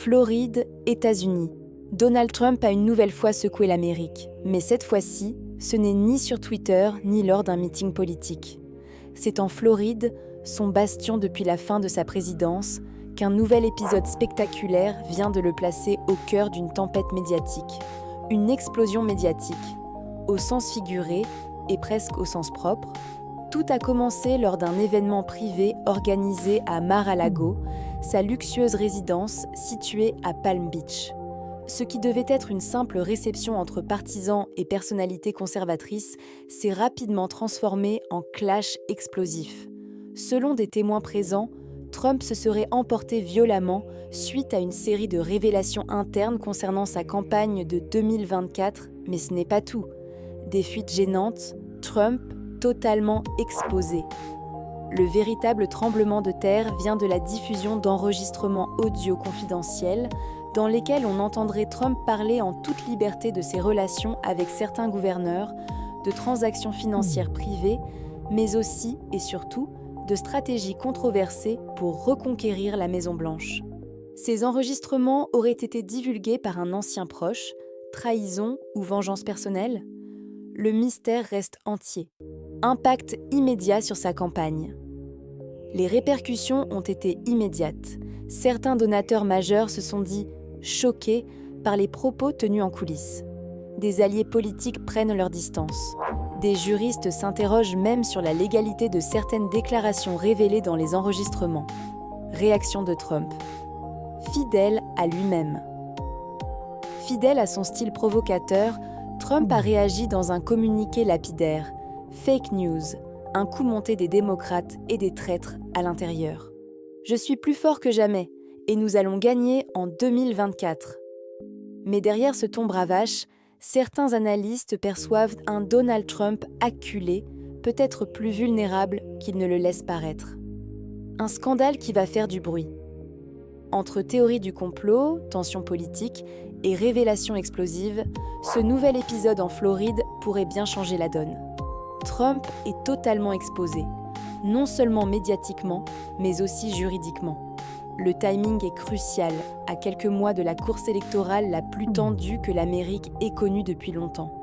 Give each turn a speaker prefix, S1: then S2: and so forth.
S1: Floride, États-Unis. Donald Trump a une nouvelle fois secoué l'Amérique. Mais cette fois-ci, ce n'est ni sur Twitter ni lors d'un meeting politique. C'est en Floride, son bastion depuis la fin de sa présidence, qu'un nouvel épisode spectaculaire vient de le placer au cœur d'une tempête médiatique. Une explosion médiatique, au sens figuré et presque au sens propre. Tout a commencé lors d'un événement privé organisé à Mar-a-Lago, sa luxueuse résidence située à Palm Beach. Ce qui devait être une simple réception entre partisans et personnalités conservatrices s'est rapidement transformé en clash explosif. Selon des témoins présents, Trump se serait emporté violemment suite à une série de révélations internes concernant sa campagne de 2024, mais ce n'est pas tout. Des fuites gênantes, Trump totalement exposé. Le véritable tremblement de terre vient de la diffusion d'enregistrements audio confidentiels dans lesquels on entendrait Trump parler en toute liberté de ses relations avec certains gouverneurs, de transactions financières privées, mais aussi et surtout de stratégies controversées pour reconquérir la Maison-Blanche. Ces enregistrements auraient été divulgués par un ancien proche, trahison ou vengeance personnelle ? Le mystère reste entier. Impact immédiat sur sa campagne. Les répercussions ont été immédiates. Certains donateurs majeurs se sont dit choqués par les propos tenus en coulisses. Des alliés politiques prennent leur distance. Des juristes s'interrogent même sur la légalité de certaines déclarations révélées dans les enregistrements. Réaction de Trump. Fidèle à lui-même. Fidèle à son style provocateur, Trump a réagi dans un communiqué lapidaire. Fake news, un coup monté des démocrates et des traîtres à l'intérieur. Je suis plus fort que jamais et nous allons gagner en 2024. Mais derrière ce ton bravache, certains analystes perçoivent un Donald Trump acculé, peut-être plus vulnérable qu'il ne le laisse paraître. Un scandale qui va faire du bruit. Entre théorie du complot, tensions politiques et révélations explosives, ce nouvel épisode en Floride pourrait bien changer la donne. Trump est totalement exposé, non seulement médiatiquement, mais aussi juridiquement. Le timing est crucial, à quelques mois de la course électorale la plus tendue que l'Amérique ait connue depuis longtemps.